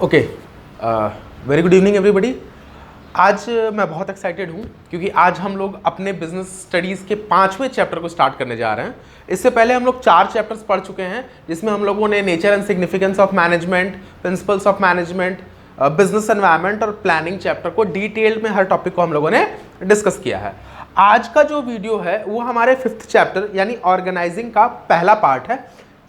Okay, very good evening everybody. आज मैं बहुत एक्साइटेड हूँ क्योंकि आज हम लोग अपने बिजनेस स्टडीज़ के 5वें चैप्टर को स्टार्ट करने जा रहे हैं। इससे पहले हम लोग 4 चैप्टर्स पढ़ चुके हैं जिसमें हम लोगों ने nature and significance of management, principles of management, business environment और प्लानिंग चैप्टर को डिटेल्ड में हर टॉपिक को हम लोगों ने डिस्कस किया है। आज का जो वीडियो है वो हमारे 5th चैप्टर यानी ऑर्गेनाइजिंग का पहला पार्ट है।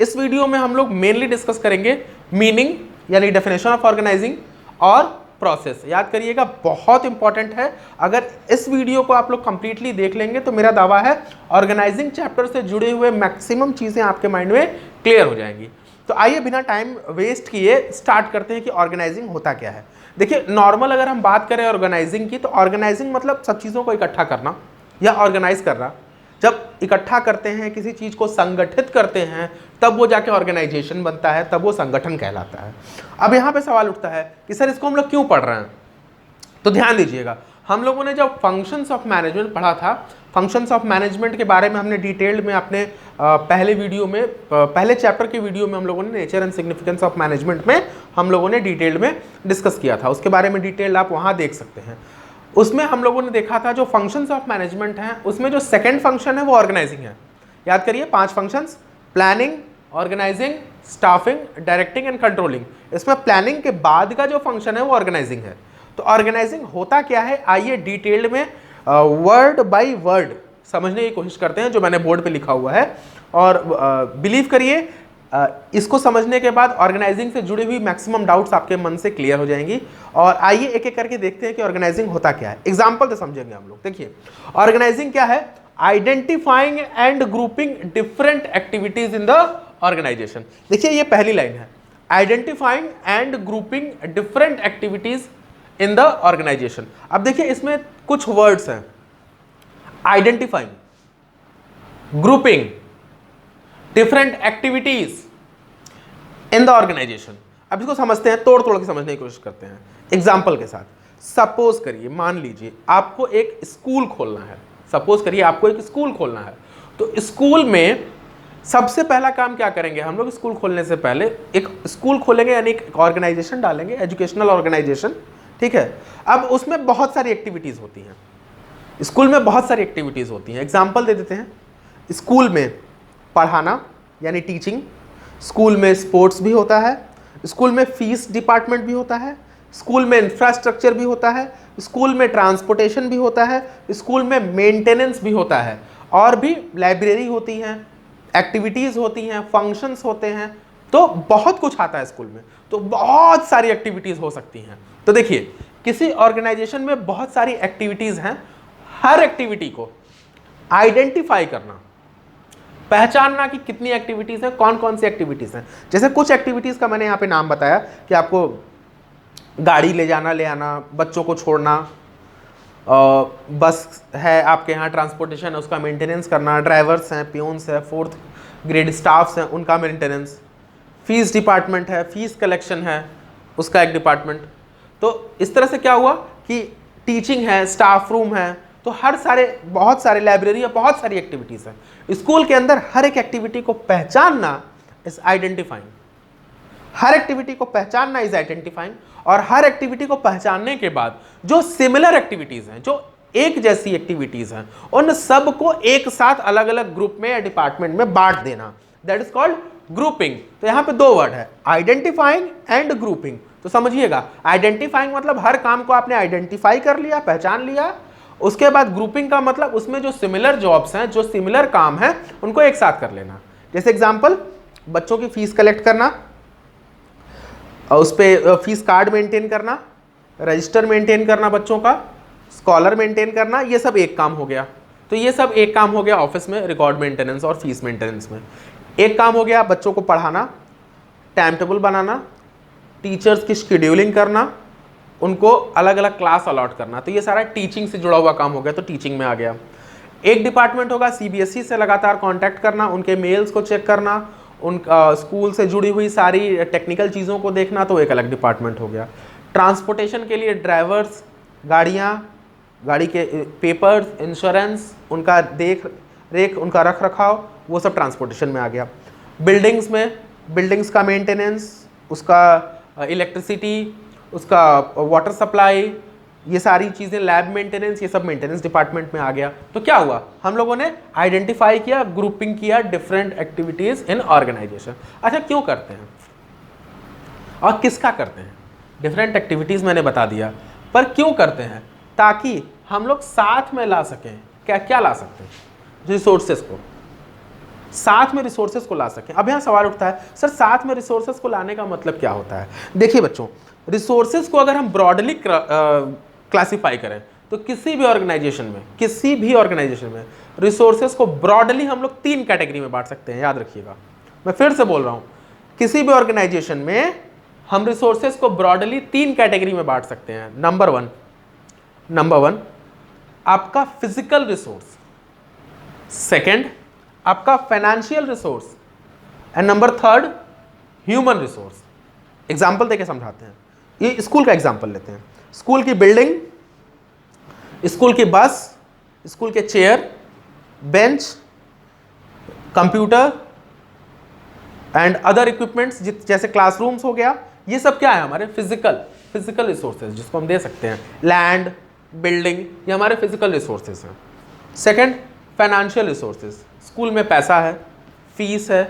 इस वीडियो में हम लोग मेनली डिस्कस करेंगे मीनिंग यानी डेफिनेशन ऑफ ऑर्गेनाइजिंग और प्रोसेस। याद करिएगा, बहुत इंपॉर्टेंट है। अगर इस वीडियो को आप लोग कंप्लीटली देख लेंगे तो मेरा दावा है ऑर्गेनाइजिंग चैप्टर से जुड़े हुए मैक्सिमम चीज़ें आपके माइंड में क्लियर हो जाएंगी। तो आइए बिना टाइम वेस्ट किए स्टार्ट करते हैं कि ऑर्गेनाइजिंग होता क्या है। देखिए, नॉर्मल अगर हम बात करें ऑर्गेनाइजिंग की तो ऑर्गेनाइजिंग मतलब सब चीज़ों को इकट्ठा करना या ऑर्गेनाइज करना। जब इकट्ठा करते हैं, किसी चीज़ को संगठित करते हैं, तब वो जाके ऑर्गेनाइजेशन बनता है, तब वो संगठन कहलाता है। अब यहाँ पे सवाल उठता है कि सर इसको हम लोग क्यों पढ़ रहे हैं। तो ध्यान दीजिएगा, हम लोगों ने जब फंक्शंस ऑफ मैनेजमेंट पढ़ा था, फंक्शंस ऑफ मैनेजमेंट के बारे में हमने डिटेल्ड में अपने पहले वीडियो में, पहले चैप्टर के वीडियो में हम लोगों ने nature and significance of management में हम लोगों ने डिटेल्ड में डिस्कस किया था। उसके बारे में डिटेल्ड आप वहाँ देख सकते हैं। उसमें हम लोगों ने देखा था जो फंक्शंस ऑफ मैनेजमेंट हैं उसमें जो सेकंड फंक्शन है वो ऑर्गेनाइजिंग है। याद करिए, 5 functions: planning, organising, staffing, directing and controlling. इसमें प्लानिंग के बाद का जो फंक्शन है वो ऑर्गेनाइजिंग है। तो ऑर्गेनाइजिंग होता क्या है, आइए डिटेल्ड में वर्ड बाय वर्ड समझने की कोशिश करते हैं जो मैंने बोर्ड पे लिखा हुआ है। और बिलीव करिए, इसको समझने के बाद ऑर्गेनाइजिंग से जुड़ी हुई मैक्सिमम डाउट्स आपके मन से क्लियर हो जाएंगी। और आइए एक एक करके देखते हैं कि ऑर्गेनाइजिंग होता क्या है। एग्जांपल से समझेंगे हम लोग। देखिए, ऑर्गेनाइजिंग क्या है? Identifying and grouping different activities in the organisation. देखिए, ये पहली लाइन है, identifying and grouping different activities in the organisation. अब देखिए, इसमें कुछ वर्ड्स हैं: identifying, grouping, different activities in the organisation. अब इसको समझते हैं, तोड़ तोड़ के समझने की कोशिश करते हैं एग्जाम्पल के साथ। सपोज करिए, मान लीजिए आपको एक स्कूल खोलना है। सपोज करिए आपको एक स्कूल खोलना है, तो स्कूल में सबसे पहला काम क्या करेंगे हम लोग? स्कूल खोलने से पहले एक स्कूल खोलेंगे यानी एक ऑर्गेनाइजेशन डालेंगे, एजुकेशनल ऑर्गेनाइजेशन। ठीक है, अब उसमें बहुत सारी एक्टिविटीज होती हैं। स्कूल में बहुत सारी एक्टिविटीज होती हैं। एग्जाम्पल दे देते हैं। स्कूल में पढ़ाना यानी टीचिंग, स्कूल में स्पोर्ट्स भी होता है, स्कूल में फीस डिपार्टमेंट भी होता है, स्कूल में इंफ्रास्ट्रक्चर भी होता है, स्कूल में ट्रांसपोर्टेशन भी होता है, स्कूल में मेंटेनेंस भी होता है, और भी लाइब्रेरी होती हैं, एक्टिविटीज़ होती हैं, फंक्शंस होते हैं। तो बहुत कुछ आता है स्कूल में, तो बहुत सारी एक्टिविटीज़ हो सकती हैं। तो देखिए, किसी ऑर्गेनाइजेशन में बहुत सारी एक्टिविटीज़ हैं। हर एक्टिविटी को आइडेंटिफाई करना, पहचानना कि कितनी एक्टिविटीज़ हैं, कौन कौन सी एक्टिविटीज़ हैं। जैसे कुछ एक्टिविटीज़ का मैंने यहाँ पे नाम बताया कि आपको गाड़ी ले जाना, ले आना, बच्चों को छोड़ना, बस है आपके यहाँ, ट्रांसपोर्टेशन है उसका मेंटेनेंस करना, ड्राइवर्स हैं, पियून्स हैं, 4th ग्रेड स्टाफ्स हैं उनका मेंटेनेंस, फीस डिपार्टमेंट है, फीस कलेक्शन है उसका एक डिपार्टमेंट। तो इस तरह से क्या हुआ कि टीचिंग है, स्टाफ रूम है, तो हर सारे, बहुत सारे लाइब्रेरी है, बहुत सारी एक्टिविटीज़ हैं। स्कूल के अंदर हर एक एक्टिविटी को पहचानना इज आइडेंटिफाइंग। हर एक्टिविटी को पहचानना इज आइडेंटिफाइंग। और हर एक्टिविटी को पहचानने के बाद जो सिमिलर एक्टिविटीज़ हैं, जो एक जैसी एक्टिविटीज़ हैं, उन सब को एक साथ अलग अलग ग्रुप में या डिपार्टमेंट में बांट देना, दैट इज कॉल्ड ग्रुपिंग। तो यहाँ पे 2 वर्ड है, आइडेंटिफाइंग एंड ग्रुपिंग। तो समझिएगा, आइडेंटिफाइंग मतलब हर काम को आपने आइडेंटिफाई कर लिया, पहचान लिया। उसके बाद ग्रुपिंग का मतलब उसमें जो सिमिलर जॉब्स हैं, जो सिमिलर काम हैं, उनको एक साथ कर लेना। जैसे एग्जांपल, बच्चों की फीस कलेक्ट करना, उस पर फीस कार्ड मेंटेन करना, रजिस्टर मेंटेन करना बच्चों का, स्कॉलर मेंटेन करना, ये सब एक काम हो गया। तो ये सब एक काम हो गया ऑफिस में, रिकॉर्ड मेंटेनेंस और फीस मेंटेनेंस में। एक काम हो गया बच्चों को पढ़ाना, टाइम टेबल बनाना, टीचर्स की शेड्यूलिंग करना, उनको अलग अलग क्लास अलॉट करना। तो ये सारा टीचिंग से जुड़ा हुआ काम हो गया, तो टीचिंग में आ गया। एक डिपार्टमेंट होगा सीबीएसई से लगातार कांटेक्ट करना, उनके मेल्स को चेक करना, उन स्कूल से जुड़ी हुई सारी टेक्निकल चीज़ों को देखना, तो एक अलग डिपार्टमेंट हो गया। ट्रांसपोर्टेशन के लिए ड्राइवर्स, गाड़ियाँ, गाड़ी के पेपर्स, इंश्योरेंस, उनका देख रेख, उनका रख रखाव, वो सब ट्रांसपोर्टेशन में आ गया। बिल्डिंग्स में, बिल्डिंग्स का मेंटेनेंस, उसका इलेक्ट्रिसिटी, उसका वाटर सप्लाई, ये सारी चीज़ें, लैब मेंटेनेंस, ये सब मेंटेनेंस डिपार्टमेंट में आ गया। तो क्या हुआ, हम लोगों ने आइडेंटिफाई किया, ग्रुपिंग किया डिफरेंट एक्टिविटीज़ इन ऑर्गेनाइजेशन। अच्छा, क्यों करते हैं और किसका करते हैं? डिफरेंट एक्टिविटीज़ मैंने बता दिया, पर क्यों करते हैं? ताकि हम लोग साथ में ला सकें। क्या क्या ला सकते हैं? रिसोर्सेज को, साथ में रिसोर्सेज को ला सकें। अब यहाँ सवाल उठता है, सर साथ में रिसोर्सेज को लाने का मतलब क्या होता है? देखिए बच्चों, रिसोर्सेज को अगर हम ब्रॉडली क्लासीफाई करें तो किसी भी ऑर्गेनाइजेशन में रिसोर्सेज को ब्रॉडली हम लोग 3 कैटेगरी में बांट सकते हैं। याद रखिएगा, मैं फिर से बोल रहा हूं, किसी भी ऑर्गेनाइजेशन में हम रिसोर्सेज को ब्रॉडली 3 कैटेगरी में बांट सकते हैं। नंबर वन आपका फिजिकल रिसोर्स, सेकंड आपका financial resource, and number third human resource. Example देके समझाते हैं। ये स्कूल का एग्जाम्पल लेते हैं। स्कूल की बिल्डिंग, स्कूल की बस, स्कूल के chair, bench, computer and other equipments जैसे क्लासरूम्स हो गया, ये सब क्या है? हमारे फिजिकल रिसोर्सेज जिसको हम दे सकते हैं। लैंड, बिल्डिंग, ये हमारे फिजिकल रिसोर्सेज हैं। सेकंड फाइनेंशियल रिसोर्सेज, स्कूल में पैसा है, फीस है,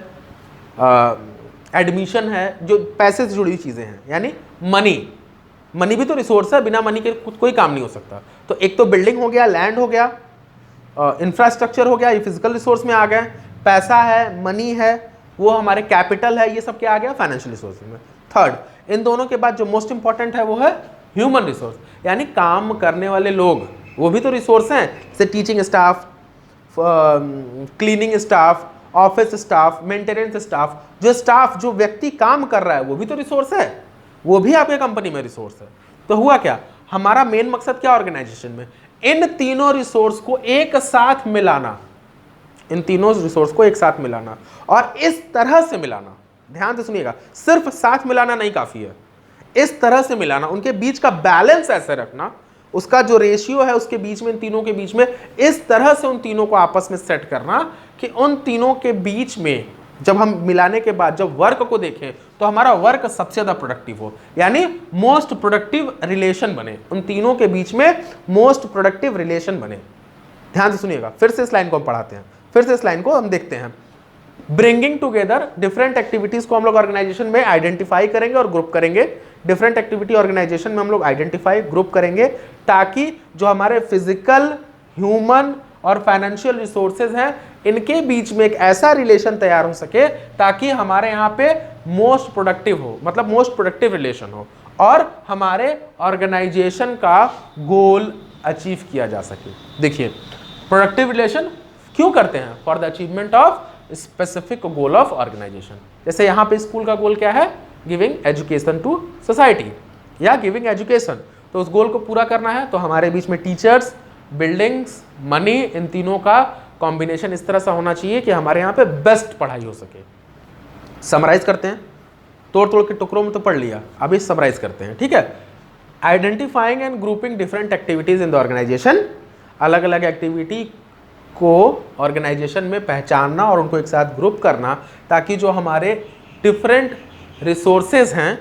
एडमिशन है, जो पैसे से जुड़ी हुई चीज़ें हैं, यानी मनी भी तो रिसोर्स है, बिना मनी के कोई काम नहीं हो सकता। तो एक तो बिल्डिंग हो गया, लैंड हो गया, इंफ्रास्ट्रक्चर हो गया, ये फिजिकल रिसोर्स में आ गए। पैसा है, मनी है, वो हमारे कैपिटल है, ये सब क्या आ गया? फाइनेंशियल रिसोर्स में। थर्ड, इन दोनों के बाद जो मोस्ट इंपॉर्टेंट है वो है ह्यूमन रिसोर्स, यानी काम करने वाले लोग, वो भी तो रिसोर्स हैं। जैसे teaching staff, cleaning staff, office staff, maintenance staff, जो व्यक्ति काम कर रहा है वो भी तो रिसोर्स है, वो भी आपके कंपनी में रिसोर्स है। तो हुआ क्या, हमारा मेन मकसद क्या ऑर्गेनाइजेशन में? इन तीनों रिसोर्स को एक साथ मिलाना, और इस तरह से मिलाना। ध्यान से सुनिएगा, सिर्फ साथ मिलाना नहीं काफी है, इस तरह से मिलाना, उनके बीच का बैलेंस ऐसे रखना, उसका जो रेशियो है उसके बीच में, इन तीनों के बीच में, इस तरह से उन तीनों को आपस में सेट करना कि उन तीनों के बीच में जब हम मिलाने के बाद जब वर्क को देखें तो हमारा वर्क सबसे ज्यादा प्रोडक्टिव हो, यानी मोस्ट प्रोडक्टिव रिलेशन बने, उन तीनों के बीच में मोस्ट प्रोडक्टिव रिलेशन बने। ध्यान से सुनिएगा, फिर से इस लाइन को हम पढ़ाते हैं, फिर से इस लाइन को हम देखते हैं। ब्रिंगिंग टुगेदर डिफरेंट एक्टिविटीज को हम लोग ऑर्गेनाइजेशन में आइडेंटिफाई करेंगे और ग्रुप करेंगे। डिफरेंट एक्टिविटी ऑर्गेनाइजेशन में हम लोग आइडेंटिफाई ग्रुप करेंगे ताकि जो हमारे फिजिकल, ह्यूमन और फाइनेंशियल रिसोर्सेज हैं, इनके बीच में एक ऐसा रिलेशन तैयार हो सके ताकि हमारे यहाँ पे मोस्ट प्रोडक्टिव हो, मतलब मोस्ट प्रोडक्टिव रिलेशन हो, और हमारे ऑर्गेनाइजेशन का गोल अचीव किया जा सके। देखिए, प्रोडक्टिव रिलेशन क्यों करते हैं? For the achievement of specific goal of organisation. जैसे यहाँ पे स्कूल का गोल क्या है? गिविंग एजुकेशन टू सोसाइटी, या गिविंग एजुकेशन। तो उस गोल को पूरा करना है तो हमारे बीच में टीचर्स, बिल्डिंग्स, मनी, इन तीनों का कॉम्बिनेशन इस तरह से होना चाहिए कि हमारे यहाँ पे बेस्ट पढ़ाई हो सके। समराइज करते हैं, तोड़ के टुकड़ों में तो पढ़ लिया, अभी समराइज करते हैं, ठीक है। Identifying and grouping different activities in the organisation, अलग अलग एक्टिविटी को ऑर्गेनाइजेशन में पहचानना और उनको एक साथ ग्रुप करना ताकि जो हमारे डिफरेंट रिसोर्सेज हैं,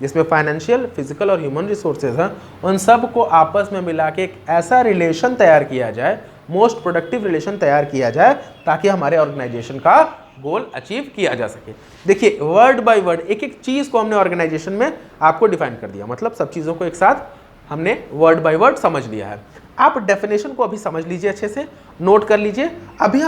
जिसमें फाइनेंशियल, फिजिकल और ह्यूमन रिसोर्सेज हैं, उन सब को आपस में मिला के एक ऐसा रिलेशन तैयार किया जाए, मोस्ट प्रोडक्टिव रिलेशन तैयार किया जाए ताकि हमारे ऑर्गेनाइजेशन का गोल अचीव किया जा सके। देखिए, वर्ड बाय वर्ड एक एक चीज़ को हमने ऑर्गेनाइजेशन में आपको डिफाइन कर दिया, मतलब सब चीज़ों को एक साथ हमने वर्ड बाय वर्ड समझ लिया है। आप डेफिनेशन को अभी समझ लीजिए, अच्छे से नोट कर लीजिए। अभी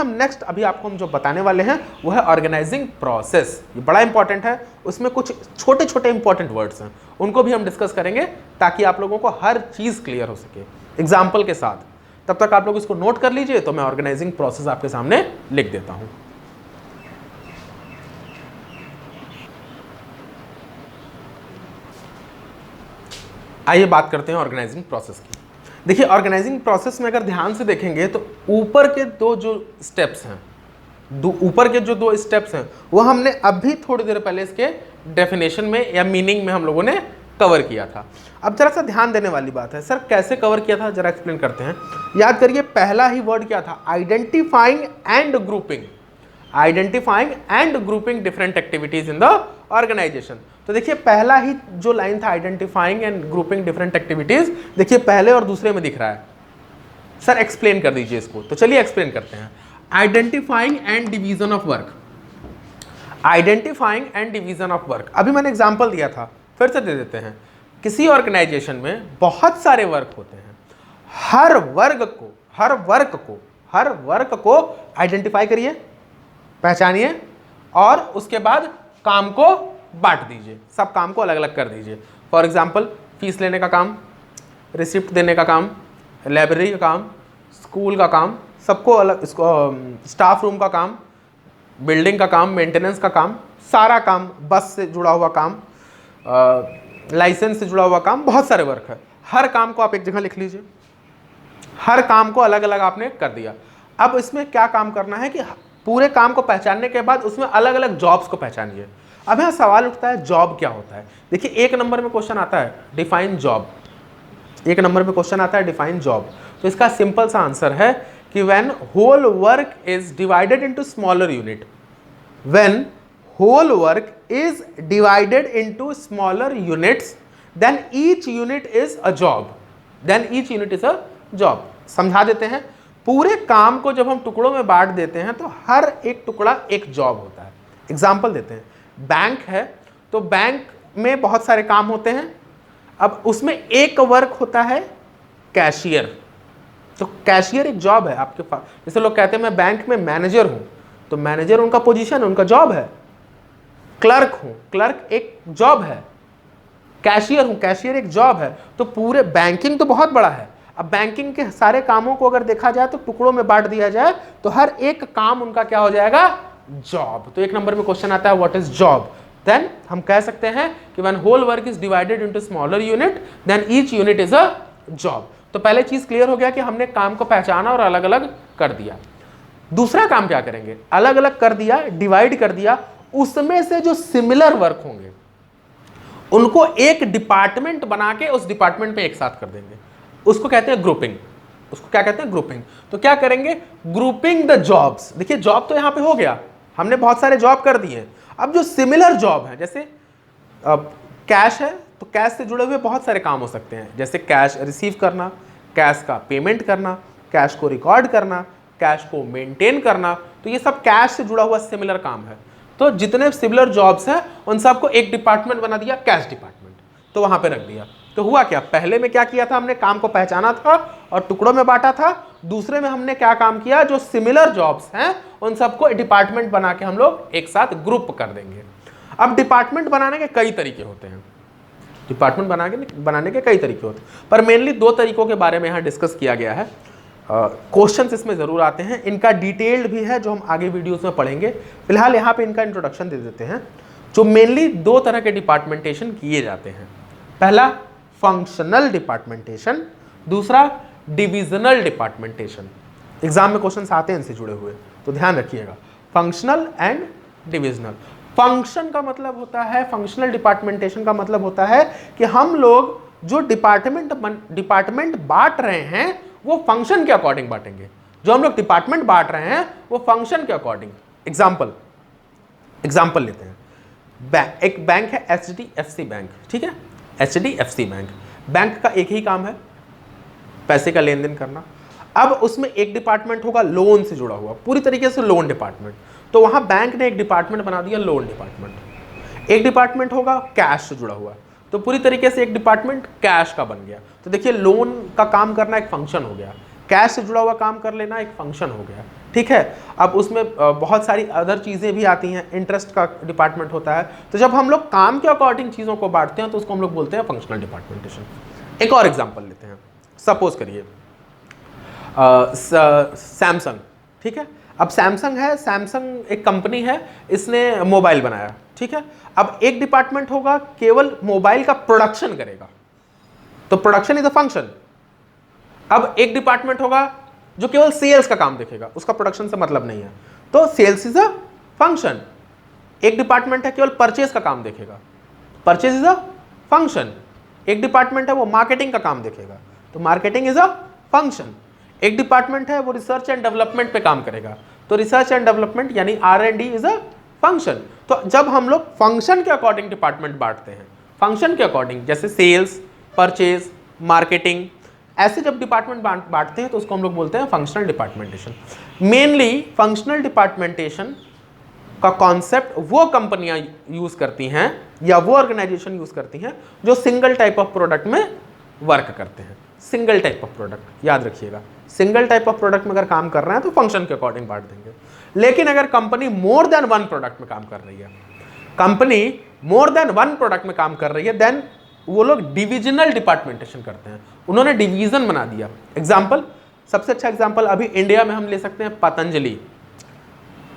आपको हम जो बताने वाले हैं वो है ऑर्गेनाइजिंग प्रोसेस। ये बड़ा इंपॉर्टेंट है, उसमें कुछ छोटे छोटे इंपॉर्टेंट वर्ड्स हैं, उनको भी हम डिस्कस करेंगे ताकि आप लोगों को हर चीज़ क्लियर हो सके एग्जाम्पल के साथ। तब तक आप लोग इसको नोट कर लीजिए, तो मैं ऑर्गेनाइजिंग प्रोसेस आपके सामने लिख देता हूं। आइए बात करते हैं ऑर्गेनाइजिंग प्रोसेस की। देखिए, ऑर्गेनाइजिंग प्रोसेस में अगर ध्यान से देखेंगे तो ऊपर के जो स्टेप्स हैं वो हमने अभी थोड़ी देर पहले इसके डेफिनेशन में या मीनिंग में हम लोगों ने कवर किया था। अब जरा सा ध्यान देने वाली बात है, सर कैसे कवर किया था, जरा एक्सप्लेन करते हैं। याद करिए, पहला ही वर्ड क्या था? Identifying and grouping. Identifying and grouping different activities in the organisation. तो देखिए पहला ही जो लाइन था identifying and grouping different activities, देखिए पहले और दूसरे में दिख रहा है। सर एक्सप्लेन कर दीजिए इसको, तो चलिए एक्सप्लेन करते हैं। Identifying and division of work, identifying and division of work, अभी मैंने एग्जांपल दिया था, फिर से दे देते हैं। किसी ऑर्गेनाइजेशन में बहुत सारे वर्क होते हैं, हर वर्क को आइडेंटिफाई करिए, पहचानिए, और उसके बाद काम को बांट दीजिए, सब काम को अलग अलग कर दीजिए। फॉर एग्जाम्पल फीस लेने का काम, रिसिप्ट देने का काम, लाइब्रेरी का काम, स्कूल का काम, सबको अलग, इसको स्टाफ रूम का काम, बिल्डिंग का काम, मेंटेनेंस का काम, सारा काम, बस से जुड़ा हुआ काम, लाइसेंस से जुड़ा हुआ काम, बहुत सारे वर्क है। हर काम को आप एक जगह लिख लीजिए, हर काम को अलग अलग आपने कर दिया। अब इसमें क्या काम करना है कि पूरे काम को पहचानने के बाद उसमें अलग अलग जॉब्स को पहचानिए। अब यहाँ सवाल उठता है जॉब क्या होता है। देखिए एक नंबर में क्वेश्चन आता है डिफाइन जॉब, एक नंबर में क्वेश्चन आता है डिफाइन जॉब। तो इसका सिंपल सा आंसर है कि when whole work is divided into smaller unit, when whole work is divided into smaller units, then each unit is a job, then each unit is a job. समझा देते हैं, पूरे काम को जब हम टुकड़ों में बांट देते हैं तो हर एक टुकड़ा एक जॉब होता है। एग्जाम्पल देते हैं, बैंक है तो बैंक में बहुत सारे काम होते हैं, अब उसमें एक वर्क होता है कैशियर, तो कैशियर एक जॉब है आपके पास। जैसे लोग कहते हैं मैं बैंक में मैनेजर हूं, तो मैनेजर उनका पोजीशन, उनका जॉब है। क्लर्क हूं, क्लर्क एक जॉब है। कैशियर हूं, कैशियर एक जॉब है। तो पूरे बैंकिंग तो बहुत बड़ा है, अब बैंकिंग के सारे कामों को अगर देखा जाए तो टुकड़ों में बांट दिया जाए तो हर एक काम उनका क्या हो जाएगा, जॉब। तो एक नंबर में क्वेश्चन आता है व्हाट इज जॉब, देन हम कह सकते हैं कि when whole work is divided into smaller unit, then each unit is a job. तो पहले चीज क्लियर हो गया कि हमने काम को पहचाना और अलग अलग कर दिया। दूसरा काम क्या करेंगे, अलग अलग कर दिया, डिवाइड कर दिया, उसमें से जो सिमिलर वर्क होंगे उनको एक डिपार्टमेंट बना के उस डिपार्टमेंट पे एक साथ कर देंगे, उसको कहते हैं ग्रुपिंग। उसको क्या कहते हैं, ग्रुपिंग। तो क्या करेंगे, ग्रुपिंग द जॉब्स। देखिए जॉब तो यहां पे हो गया, हमने बहुत सारे जॉब कर दिए। अब जो सिमिलर जॉब है, जैसे कैश है तो कैश से जुड़े हुए बहुत सारे काम हो सकते हैं, जैसे कैश रिसीव करना, कैश का पेमेंट करना, कैश को रिकॉर्ड करना, कैश को मेंटेन करना, तो ये सब कैश से जुड़ा हुआ सिमिलर काम है। तो जितने सिमिलर जॉब्स हैं उन सबको एक डिपार्टमेंट बना दिया, कैश डिपार्टमेंट, तो वहां पे रख दिया। तो हुआ क्या, पहले में क्या किया था, हमने काम को पहचाना था और टुकड़ों में बांटा था। दूसरे में हमने क्या काम किया, जो सिमिलर जॉब्स हैं उन सबको डिपार्टमेंट बना के हम लोग एक साथ ग्रुप कर देंगे। अब डिपार्टमेंट बनाने के कई तरीके होते हैं, डिपार्टमेंट बनाने के कई तरीके होते हैं, पर मेनली दो तरीकों के बारे में यहाँ डिस्कस किया गया है। क्वेश्चंस इसमें जरूर आते हैं, इनका डिटेल्ड भी है जो हम आगे वीडियोस में पढ़ेंगे। फिलहाल यहाँ पे इनका इंट्रोडक्शन दे देते हैं। जो मेनली दो तरह के डिपार्टमेंटेशन किए जाते हैं, पहला फंक्शनल डिपार्टमेंटेशन, दूसरा डिविजनल डिपार्टमेंटेशन। एग्जाम में क्वेश्चंस आते हैं इनसे जुड़े हुए, तो ध्यान रखिएगा, फंक्शनल एंड डिविजनल। फंक्शन का मतलब होता है, फंक्शनल डिपार्टमेंटेशन का मतलब होता है कि हम लोग जो डिपार्टमेंट बांट रहे हैं वो फंक्शन के अकॉर्डिंग बांटेंगे। जो हम लोग डिपार्टमेंट बांट रहे हैं वो फंक्शन के अकॉर्डिंग। एग्जाम्पल लेते हैं, एक बैंक है HDFC बैंक, ठीक है, HDFC बैंक, बैंक का एक ही काम है पैसे का लेन देन करना। अब उसमें एक डिपार्टमेंट होगा लोन से जुड़ा हुआ, पूरी तरीके से लोन डिपार्टमेंट, तो वहां बैंक ने एक डिपार्टमेंट बना दिया लोन डिपार्टमेंट। एक डिपार्टमेंट होगा कैश से जुड़ा हुआ, तो पूरी तरीके से एक डिपार्टमेंट कैश का बन गया। तो देखिए लोन का काम करना एक फंक्शन हो गया, कैश से जुड़ा हुआ काम कर लेना एक फंक्शन हो गया, ठीक है। अब उसमें बहुत सारी अदर चीज़ें भी आती हैं, इंटरेस्ट का डिपार्टमेंट होता है। तो जब हम लोग काम के अकॉर्डिंग चीज़ों को बांटते हैं तो उसको हम लोग बोलते हैं फंक्शनल डिपार्टमेंटेशन। एक और एग्जाम्पल लेते हैं, सपोज करिए सैमसंग, ठीक है। अब सैमसंग है, सैमसंग एक कंपनी है, इसने मोबाइल बनाया, ठीक है। अब एक डिपार्टमेंट होगा केवल मोबाइल का प्रोडक्शन करेगा, तो प्रोडक्शन इज अ फंक्शन। अब एक डिपार्टमेंट होगा जो केवल सेल्स का काम देखेगा, उसका प्रोडक्शन से मतलब नहीं है, तो सेल्स इज अ फंक्शन। एक डिपार्टमेंट है केवल परचेज का काम देखेगा, परचेज इज अ फंक्शन। एक डिपार्टमेंट है वो मार्केटिंग का काम देखेगा, तो मार्केटिंग इज अ फंक्शन। एक डिपार्टमेंट है वो रिसर्च एंड डेवलपमेंट पे काम करेगा, तो रिसर्च एंड डेवलपमेंट यानी R&D इज अ फंक्शन। तो जब हम लोग फंक्शन के अकॉर्डिंग डिपार्टमेंट बांटते हैं, फंक्शन के अकॉर्डिंग, जैसे सेल्स, परचेज, मार्केटिंग, ऐसे जब डिपार्टमेंट बांटते हैं तो उसको हम लोग बोलते हैं फंक्शनल डिपार्टमेंटेशन। मेनली फंक्शनल डिपार्टमेंटेशन का कॉन्सेप्ट वो कंपनियां यूज करती हैं या वो ऑर्गेनाइजेशन यूज करती हैं जो सिंगल टाइप ऑफ प्रोडक्ट में वर्क करते हैं। सिंगल टाइप ऑफ प्रोडक्ट याद रखिएगा, सिंगल टाइप ऑफ प्रोडक्ट में अगर काम कर रहे हैं तो फंक्शन के अकॉर्डिंग बांट देंगे। लेकिन अगर company more than one product में काम कर रही है, company more than one product में काम कर रही है, देन वो लोग डिविजनल डिपार्टमेंटेशन करते हैं। उन्होंने डिवीजन बना दिया। एग्जाम्पल, सबसे अच्छा एग्जाम्पल अभी इंडिया में हम ले सकते हैं पतंजलि।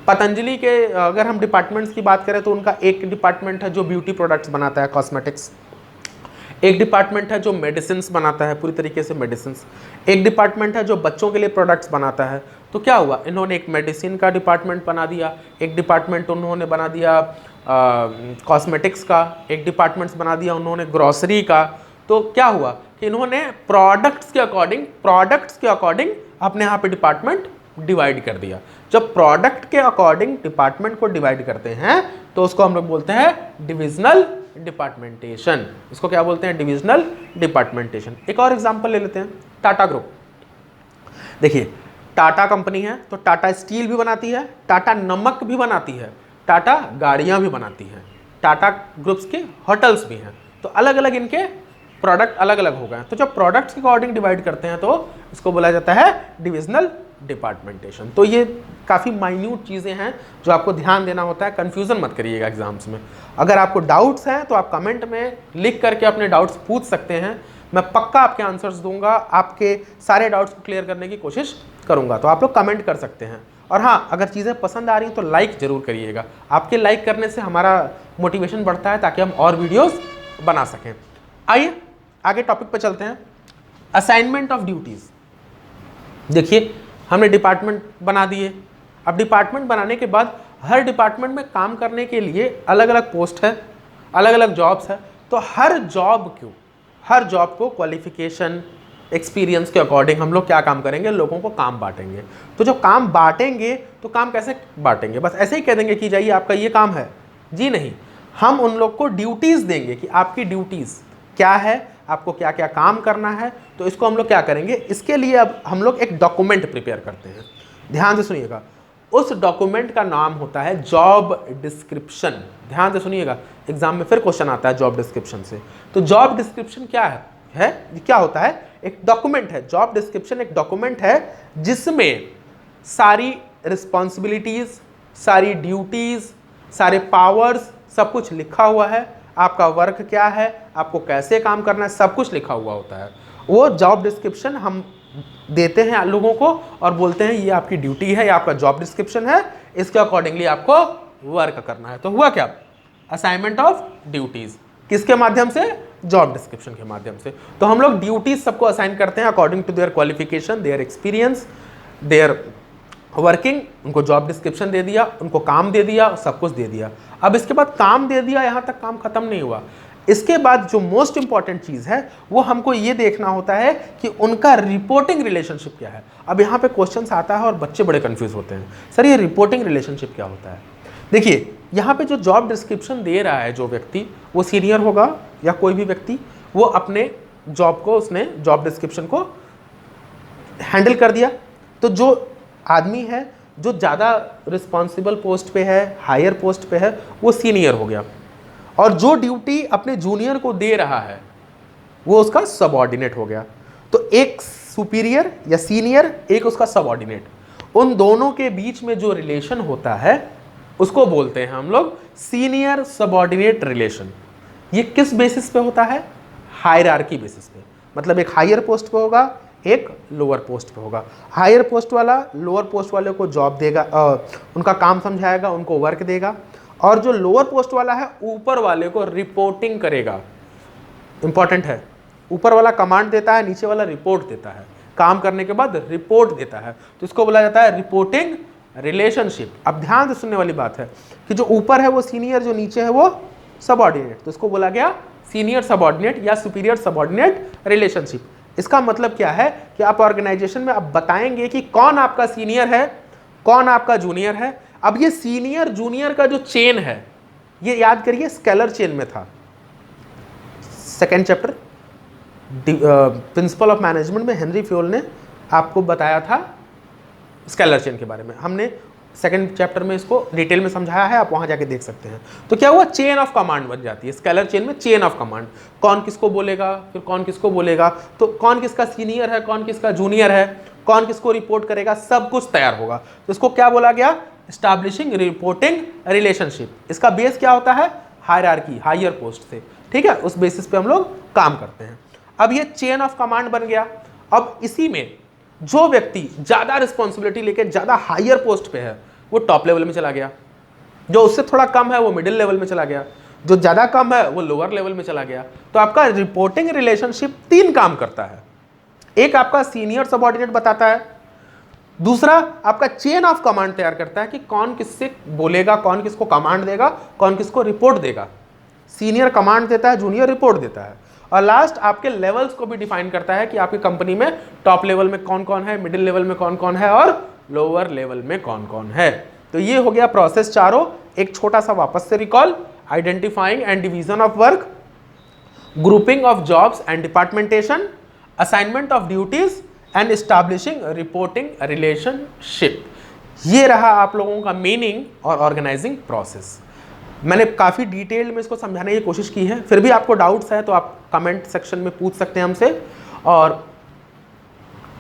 पतंजलि के अगर हम डिपार्टमेंट्स की बात करें तो उनका एक डिपार्टमेंट है जो ब्यूटी प्रोडक्ट्स बनाता है, कॉस्मेटिक्स। एक डिपार्टमेंट है जो मेडिसिन्स बनाता है, पूरी तरीके से मेडिसिन्स। एक डिपार्टमेंट है जो बच्चों के लिए प्रोडक्ट्स बनाता है। तो क्या हुआ, इन्होंने एक मेडिसिन का डिपार्टमेंट बना दिया, एक डिपार्टमेंट उन्होंने बना दिया कॉस्मेटिक्स का, एक डिपार्टमेंट्स बना दिया उन्होंने ग्रॉसरी का। तो क्या हुआ कि इन्होंने प्रोडक्ट्स के अकॉर्डिंग अपने यहाँ पे डिपार्टमेंट डिवाइड कर दिया। जब प्रोडक्ट के अकॉर्डिंग डिपार्टमेंट को डिवाइड करते हैं तो उसको हम लोग बोलते हैं डिविजनल डिपार्टमेंटेशन। इसको क्या बोलते हैं, डिविजनल डिपार्टमेंटेशन। एक और एग्जांपल ले लेते हैं, टाटा ग्रुप। देखिए, टाटा कंपनी है तो टाटा स्टील भी बनाती है, टाटा नमक भी बनाती है, टाटा गाड़ियां भी बनाती हैं, टाटा ग्रुप्स के होटल्स भी हैं। तो अलग अलग इनके प्रोडक्ट अलग अलग हो गए। तो जब प्रोडक्ट्स के अकॉर्डिंग डिवाइड करते हैं तो इसको बोला जाता है डिविजनल डिपार्टमेंटेशन। तो ये काफ़ी माइन्यूट चीज़ें हैं जो आपको ध्यान देना होता है। कन्फ्यूज़न मत करिएगा एग्जाम्स में। अगर आपको डाउट्स हैं तो आप कमेंट में लिख करके अपने डाउट्स पूछ सकते हैं, मैं पक्का आपके आंसर्स दूंगा, आपके सारे डाउट्स को क्लियर करने की कोशिश करूंगा। तो आप लोग कमेंट कर सकते हैं। और हाँ, अगर चीज़ें पसंद आ रही हैं तो लाइक ज़रूर करिएगा। आपके लाइक करने से हमारा मोटिवेशन बढ़ता है ताकि हम और वीडियोज़ बना सकें। आइए आगे टॉपिक पर चलते हैं, असाइनमेंट ऑफ ड्यूटीज़। देखिए, हमने डिपार्टमेंट बना दिए। अब डिपार्टमेंट बनाने के बाद हर डिपार्टमेंट में काम करने के लिए अलग अलग पोस्ट है, अलग अलग जॉब्स है। तो हर जॉब को क्वालिफिकेशन, एक्सपीरियंस के अकॉर्डिंग हम लोग क्या काम करेंगे, लोगों को काम बांटेंगे। तो जब काम बांटेंगे तो काम कैसे बांटेंगे, बस ऐसे ही कह देंगे कि जाइए आपका ये काम है? जी नहीं, हम उन लोग को ड्यूटीज़ देंगे कि आपकी ड्यूटीज़ क्या है, आपको क्या क्या काम करना है। तो इसको हम लोग क्या करेंगे, इसके लिए अब हम लोग एक डॉक्यूमेंट प्रिपेयर करते हैं। ध्यान से सुनिएगा, उस डॉक्यूमेंट का नाम होता है जॉब डिस्क्रिप्शन। ध्यान से सुनिएगा, एग्जाम में फिर क्वेश्चन आता है जॉब डिस्क्रिप्शन से। तो जॉब डिस्क्रिप्शन क्या है क्या होता है, एक डॉक्यूमेंट है। जॉब डिस्क्रिप्शन एक डॉक्यूमेंट है जिसमें सारी रिस्पॉन्सिबिलिटीज, सारी ड्यूटीज, सारे पावर्स, सब कुछ लिखा हुआ है। आपका वर्क क्या है, आपको कैसे काम करना है, सब कुछ लिखा हुआ होता है। वो जॉब डिस्क्रिप्शन हम देते हैं लोगों को और बोलते हैं ये आपकी ड्यूटी है, ये आपका जॉब डिस्क्रिप्शन है, इसके अकॉर्डिंगली आपको वर्क करना है। तो हुआ क्या, असाइनमेंट ऑफ ड्यूटीज। किसके माध्यम से, जॉब डिस्क्रिप्शन के माध्यम से। तो हम लोग ड्यूटीज सबको असाइन करते हैं according to their qualification, their experience, their working. उनको जॉब डिस्क्रिप्शन दे दिया, उनको काम दे दिया, सब कुछ दे दिया। अब इसके बाद काम दे दिया, यहाँ तक काम खत्म नहीं हुआ। इसके बाद जो मोस्ट इंपॉर्टेंट चीज़ है वो हमको ये देखना होता है कि उनका रिपोर्टिंग रिलेशनशिप क्या है। अब यहाँ पे क्वेश्चंस आता है और बच्चे बड़े कंफ्यूज होते हैं, सर ये रिपोर्टिंग रिलेशनशिप क्या होता है। देखिए, यहाँ पे जो जॉब डिस्क्रिप्शन दे रहा है जो व्यक्ति, वो सीनियर होगा या कोई भी व्यक्ति, वो अपने जॉब को, उसने जॉब डिस्क्रिप्शन को हैंडल कर दिया। तो जो आदमी है जो ज़्यादा रिस्पॉन्सिबल पोस्ट पे है, हायर पोस्ट पे है, वो सीनियर हो गया। और जो ड्यूटी अपने जूनियर को दे रहा है वो उसका सबऑर्डिनेट हो गया। तो एक सुपीरियर या सीनियर, एक उसका सबऑर्डिनेट, उन दोनों के बीच में जो रिलेशन होता है उसको बोलते हैं हम लोग सीनियर सबऑर्डिनेट रिलेशन। ये किस बेसिस पे होता है, हायरार्की बेसिस पे। मतलब एक हायर पोस्ट पे होगा, एक लोअर पोस्ट पे होगा। हायर पोस्ट वाला लोअर पोस्ट वाले को जॉब देगा, उनका काम समझाएगा, उनको वर्क देगा। और जो लोअर पोस्ट वाला है ऊपर वाले को रिपोर्टिंग करेगा। इंपॉर्टेंट है, ऊपर वाला कमांड देता है, नीचे वाला रिपोर्ट देता है, काम करने के बाद रिपोर्ट देता है। तो इसको बोला जाता है रिपोर्टिंग रिलेशनशिप। अब ध्यान से सुनने वाली बात है कि जो ऊपर है वो सीनियर, जो नीचे है वो सबऑर्डिनेट। तो इसको बोला गया सीनियर सबऑर्डिनेट या सुपीरियर सबऑर्डिनेट रिलेशनशिप। इसका मतलब क्या है कि आप ऑर्गेनाइजेशन में अब बताएंगे कि कौन आपका सीनियर है, कौन आपका जूनियर है। अब ये सीनियर जूनियर का जो चेन है, ये याद करिए स्केलर चेन में था। Second chapter principle of management में हेनरी फ्योल ने आपको बताया था स्केलर चेन के बारे में। हमने सेकंड चैप्टर में इसको डिटेल में समझाया है, आप वहां जाके देख सकते हैं। तो क्या हुआ, चेन ऑफ कमांड बन जाती है स्केलर चेन में। चेन ऑफ कमांड, कौन किसको बोलेगा, फिर कौन किसको बोलेगा, तो कौन किसका सीनियर है, कौन किसका जूनियर है, कौन किसको रिपोर्ट करेगा, सब कुछ तैयार होगा। तो इसको क्या बोला गया, एस्टैब्लिशिंग रिपोर्टिंग रिलेशनशिप। इसका बेस क्या होता है, हायरार्की, हायर पोस्ट से, ठीक है, उस बेसिस पे हम लोग काम करते हैं। अब ये चेन ऑफ कमांड बन गया। अब इसी में जो व्यक्ति ज्यादा रिस्पॉन्सिबिलिटी लेके ज्यादा हायर पोस्ट पे है वो टॉप लेवल में चला गया, जो उससे थोड़ा कम है वो मिडिल लेवल में चला गया, जो ज्यादा कम है वो लोअर लेवल में चला गया। तो आपका रिपोर्टिंग रिलेशनशिप 3 काम करता है। एक आपका सीनियर सबऑर्डिनेट बताता है, दूसरा आपका चेन ऑफ कमांड तैयार करता है कि कौन किससे बोलेगा, कौन किसको कमांड देगा, कौन किसको रिपोर्ट देगा। सीनियर कमांड देता है, जूनियर रिपोर्ट देता है। और लास्ट आपके लेवल्स को भी डिफाइन करता है कि आपकी कंपनी में टॉप लेवल में कौन कौन है, मिडिल लेवल में कौन कौन है और लोअर लेवल में कौन कौन है। तो ये हो गया प्रोसेस चारों। एक छोटा सा वापस से recall, identifying and division of work, grouping of jobs and departmentation, assignment of duties and establishing reporting relationship. ये रहा आप लोगों का मीनिंग और ऑर्गेनाइजिंग प्रोसेस। मैंने काफ़ी डिटेल में इसको समझाने की कोशिश की है, फिर भी आपको डाउट्स है तो आप कमेंट सेक्शन में पूछ सकते हैं हमसे। और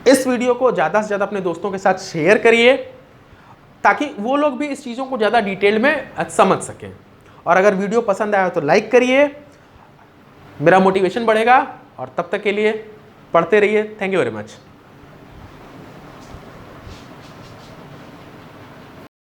इस वीडियो को ज़्यादा से ज़्यादा अपने दोस्तों के साथ शेयर करिए ताकि वो लोग भी इस चीज़ों को ज़्यादा डिटेल में समझ सकें। और अगर वीडियो पसंद आया तो लाइक करिए, मेरा मोटिवेशन बढ़ेगा। और तब तक के लिए पढ़ते रहिए। Thank you very much.